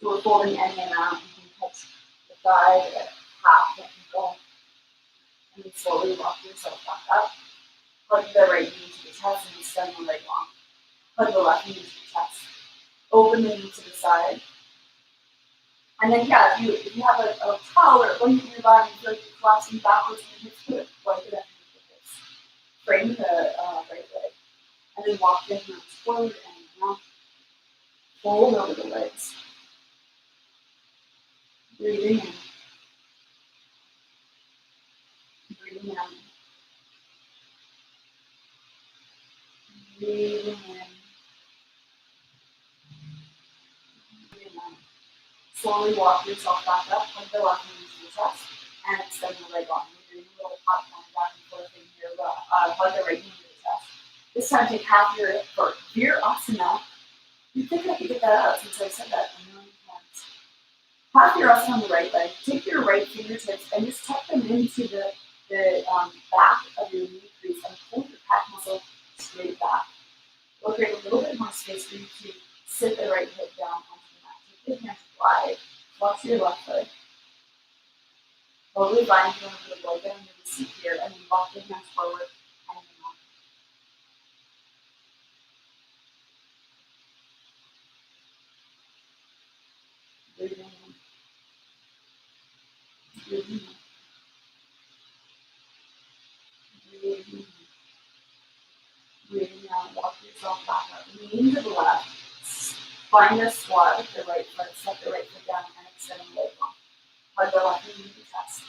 So we're folding any amount. You can touch the thigh, the half, the ankle, and then slowly walk yourself back up. Hug the right knee to the chest and extend the leg long. Hug the left knee to the chest. Open the knee to the side. And then, yeah, if you have a towel or a blanket nearby and you feel like you're collapsing backwards in your hips, put a blanket underneath the hips. Frame the right leg. And then walk the hands forward and around. Fold over the legs. Breathing in. Breathing out. Breathing in. Breathing out. Slowly walk yourself back up, hug the left knee to the chest, and extend the leg on. You're doing a little hop back and forth in here. Hug the right knee to the chest. This time, take half your for Virasana. You think I could get that out since I said that a million times. Half your asana on the right leg. Take your right fingertips and just tuck them into the back of your knee crease and pull your calf muscle straight back. We'll create a little bit more space for you to sit the right hip down onto the mat. Take the hands wide. Flex your left leg. Slowly bind you under the blanket under the seat here, and then walk the hands forward and then up. Breathing in. Breathing in. Breathing in. Breathing out. Walk yourself back up. Lean to the left. Find a squat with the right foot. Set the right foot down and extend the leg long. Hug the left knee to the chest.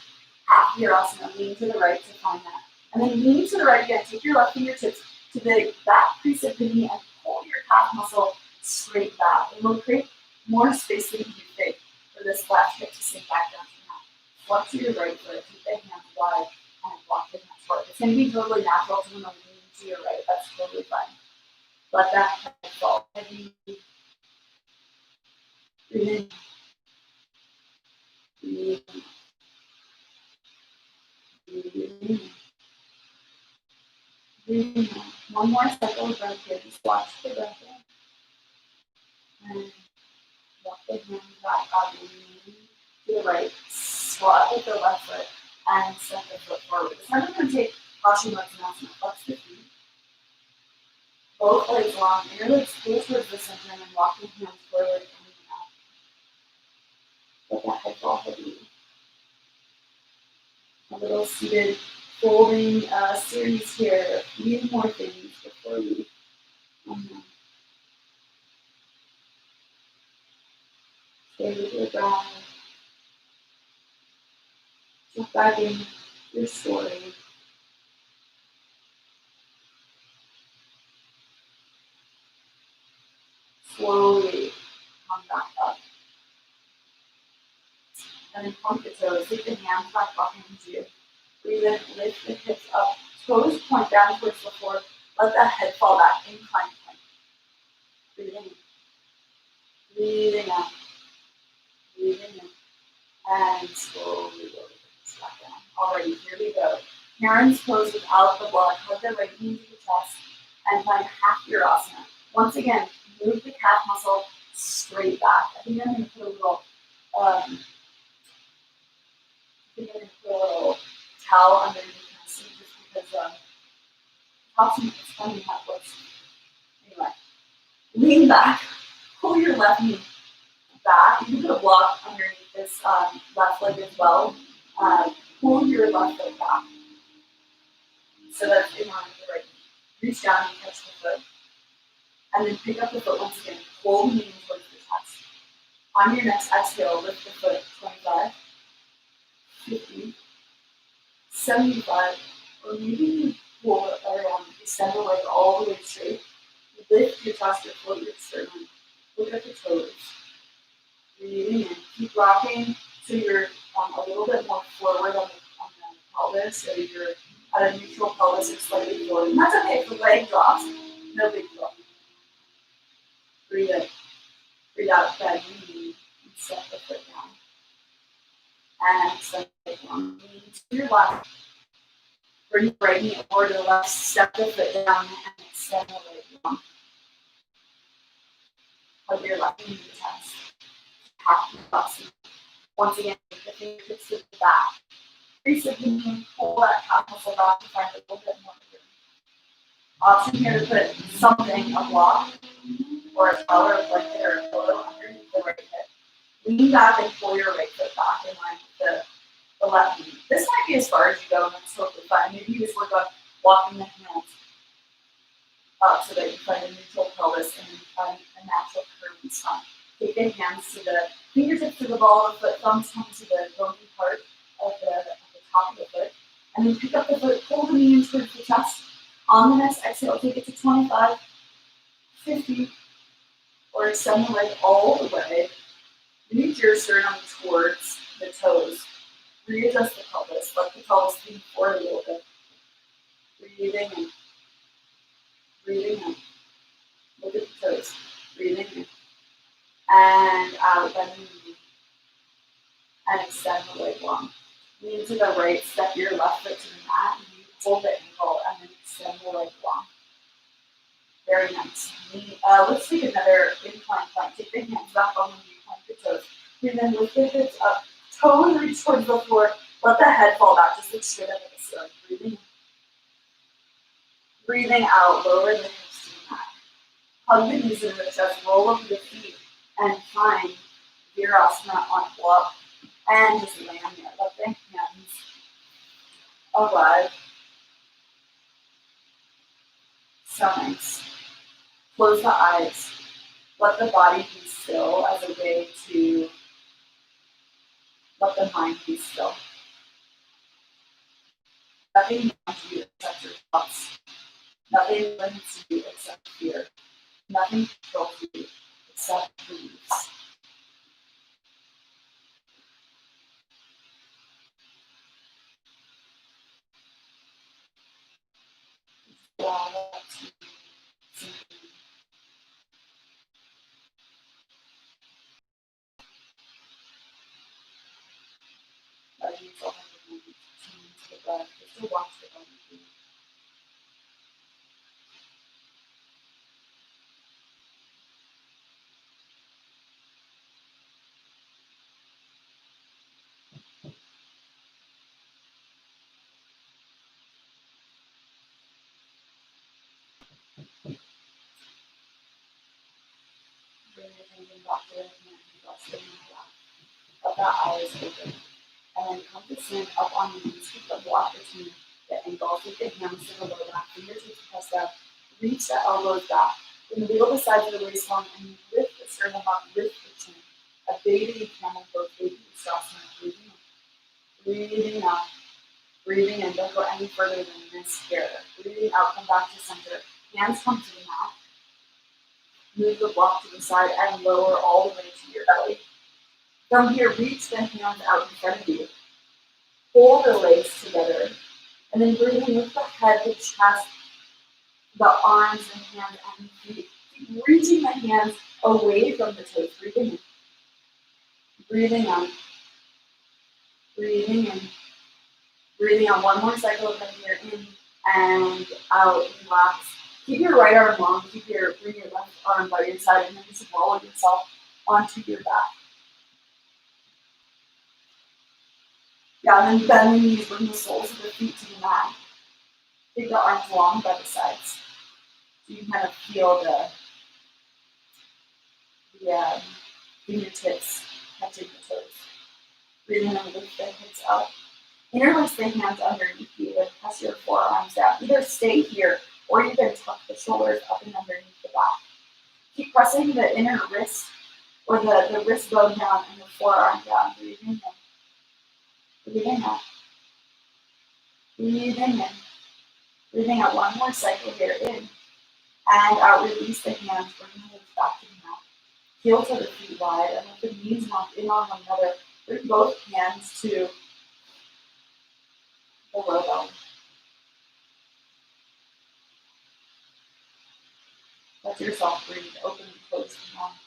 Half your asana. Lean to the right to find that. And then lean to the right again. Take your left fingertips to the back crease of the knee and pull your calf muscle straight back. And we'll create more space than you think for this left hip to sink back down to the mat. Flex your right foot. Keep the hands wide and walk the hands forward. It's going to be totally natural to lean to your right. That's totally fine. Let that head fall heavy. Breathe in. Breathe in. Breathe in. Breathe in. One more cycle of breath here. Just watch the breath in. And walk the hands back up. Lean to the right. Squat with the left foot and step the foot forward. This time we're going to take Paschimottanasana. Flex the feet. Both legs long. Inner legs pull towards the center and then walk the hands forward and out. Let that head fall heavy. A little seated folding series here. A few more things before we stay with your breath. Keep back in your story. and then point the toes. Take the hands back behind you. Breathe in, lift the hips up. Toes point down towards the floor. Let the head fall back. Incline plank. Breathing in. Breathing out. Breathing in. And slowly lower the hips back down. Alrighty, here we go. Parents pose without the block. Hug the right knee to the chest and find half your asana. Once again, move the calf muscle straight back. I think I'm going to put a little towel underneath my seat just because it's funny how it looks. Anyway, lean back, pull your left knee back. You can put a block underneath this left leg as well. Pull your left leg back so that's in line with the right knee. Reach down and touch the foot. And then pick up the foot once again. Pull the knee towards the chest. On your next exhale, lift the foot 25, 50, 75, or maybe you pull it around, extend the leg all the way straight. Lift your chest or float your sternum. Look at the toes. Breathing in. Keep rocking so you're a little bit more forward on the pelvis, so you're at a neutral pelvis or slightly forward. And that's okay if the leg drops. No big deal. Breathe in. Breathe out, bend your knee, and step the foot down. And extend the leg down. Knee to your left. Bring the right knee over to the left, step the foot down, and extend the leg down. Hug your left knee to the chest. Half the asana. Once again, take the fingertips to the back. Crease the knee, pull that calf muscle back to find a little bit more room. Option here to put something, a block, or a color of blanket or a pillow underneath the right hip. Lean back and pull your right foot back in line with the left knee. This might be as far as you go, and that's totally fine. Maybe you just work on walking the hands up so that you find a neutral pelvis and you find a natural curve in spine. Take the hands to the fingertips to the ball of the foot, thumbs come to the bony part of the top of the foot, and then pick up the foot, pull the knee in towards the chest. On the next exhale, take it to 25, 50, or extend the leg all the way. Reach your sternum towards the toes. Readjust the pelvis. Let the pelvis lean forward a little bit. Breathing in. Breathing in. Look at the toes. Breathing in. And out, bend the knee. And extend the leg long. Lean to the right, step your left foot to the mat, and you pull the ankle, and then extend the leg long. Very nice. Let's take another incline plank. Take the hands back on the knee, point the toes. And then lift the hips up. Toes reach towards the floor. Let the head fall back. Just look straight up at the ceiling. Breathing in. Breathing out. Lower the hips to the mat. Hug the knees into the chest. Roll over the feet. And find Virasana on block. And just land there. Let the hands arrive. So nice. Close the eyes. Let the body be still as a way to let the mind be still. Nothing wants you except your thoughts. Nothing limits you except fear. Nothing controls you except beliefs. Allow that to sink in. Letting yourself have the moment to tune into the breath, just to watch the body breathe. Bring your attention back to the hand, resting in the lap. Let the eyes open. And then come to stand up on your knees. Keep the block between the ankles. Take the hands to the lower back. Fingertips press down. Reach the elbows back. Then wheel the sides of the waistline and lift the sternum up. Lift the chin. A baby camel pose. Baby Virasana. Breathing in. Breathing out. Breathing in. Don't go any further than this here. Breathing out. Come back to center. Hands come to the mat. Move the block to the side and lower all the way to your belly. From here, reach the hands out in front of you. Pull the legs together. And then breathing with the head, the chest, the arms, the hands, and the feet. Keep reaching the hands away from the toes. Breathing in. Breathing out. Breathing in. Breathing out. One more cycle from here. In and out. Relax. Keep your right arm long. Bring your left arm by your side, and then just roll yourself onto your back. Yeah, and then bend the knees, bring the soles of the feet to the mat. Take the arms long by the sides. So you can kind of feel the fingertips touching the toes. Breathing in and lift the hips up. Interlace the hands underneath you and press your forearms down. Either stay here or you can tuck the shoulders up and underneath the back. Keep pressing the inner wrist or the wrist bone down and the forearm down. Breathing in. Breathing out. Breathing in. Breathing out. One more cycle here. In and out. Release the hands. Bring the hips back to the mat. Heel to the feet wide and let the knees knock in on one another. Bring both hands to the low belly. Let yourself breathe. Open and close the mouth.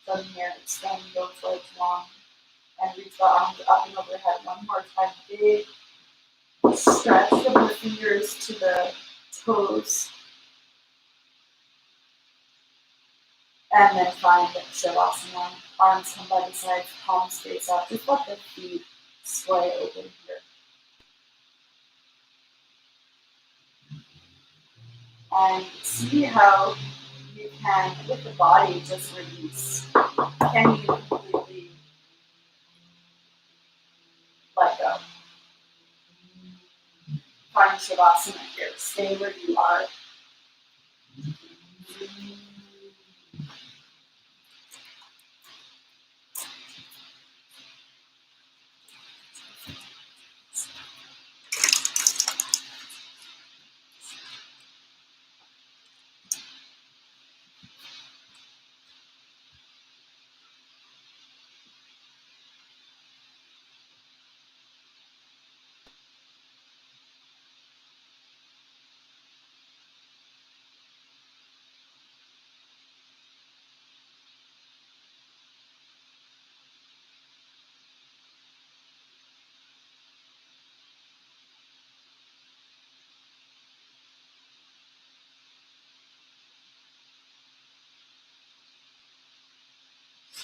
From here, extend both legs long and reach the arms up and overhead. One more time. Big stretch from the fingers to the toes. And then find Shavasana. Arms come by the sides, palms face up. Just let the feet sway open here. And see how you can, with the body, just release. Can you completely let go? Find Shavasana here. Stay where you are.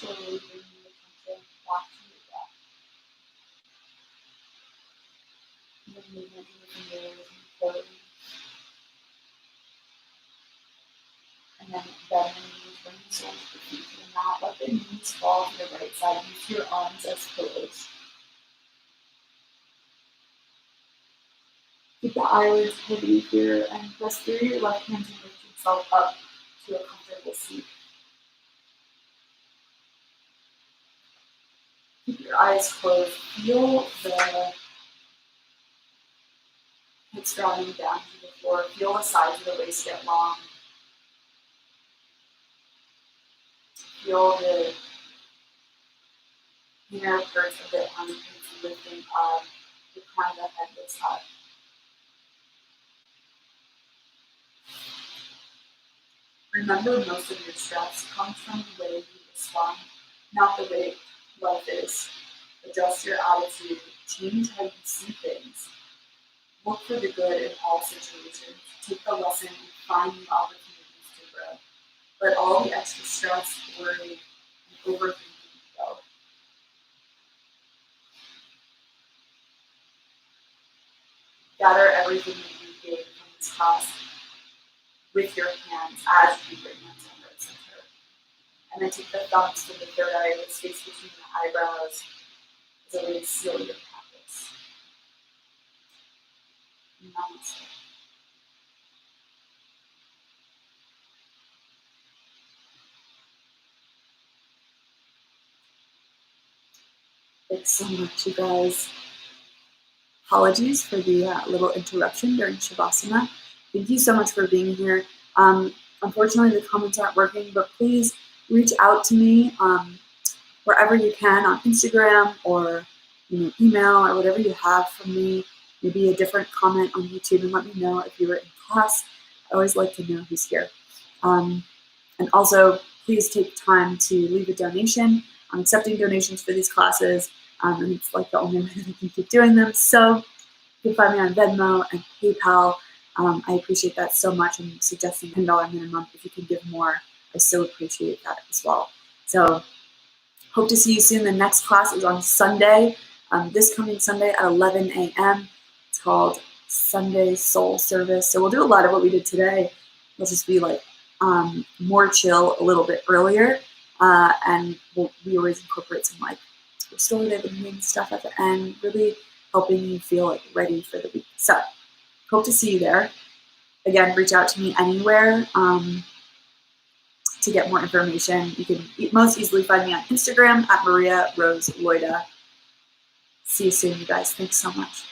Slowly bring the attention back to your breath. The movement of the fingers and toes. And then bend the knees, bring the soles of the feet to the mat. Let the knees fall to the right side. Use your arms as pillows. Keep the eyelids heavy here and press through your left hand to lift yourself up to a comfortable seat. Keep your eyes closed. Feel the hips drawing down to the floor. Feel the sides of the waist get long. Feel the inner parts of the armpits lifting up. The crown of the head lifts up. Remember, most of your stress comes from the way you respond, not the way life is. Adjust your attitude. Change how you see things. Look for the good in all situations. Take the lesson and find new opportunities to grow. Let all the extra stress, worry, and overthinking go. Gather everything that you gained from this class with your hands as you bring them to heart center. And then take the thumbs to the third eye, the space between the eyebrows, as a way to seal your practice. Namaste. Thanks so much, you guys. Apologies for the little interruption during Shavasana. Thank you so much for being here. Unfortunately, the comments aren't working, but please reach out to me wherever you can on Instagram or email or whatever you have from me. Maybe a different comment on YouTube, and let me know if you were in class. I always like to know who's here. And also, please take time to leave a donation. I'm accepting donations for these classes, and it's like the only way that I can keep doing them. So you can find me on Venmo and PayPal. I appreciate that so much. I'm suggesting $10 minimum. If you can give more, I so appreciate that as well. So hope to see you soon. The next class is on Sunday, this coming Sunday at 11 a.m. It's called Sunday Soul Service. So we'll do a lot of what we did today. It'll just be like more chill a little bit earlier. And we always incorporate some like restorative and healing stuff at the end, really helping you feel like ready for the week. So hope to see you there. Again, reach out to me anywhere to get more information. You can most easily find me on Instagram at Maria Rose Loida. See you soon, you guys. Thanks so much.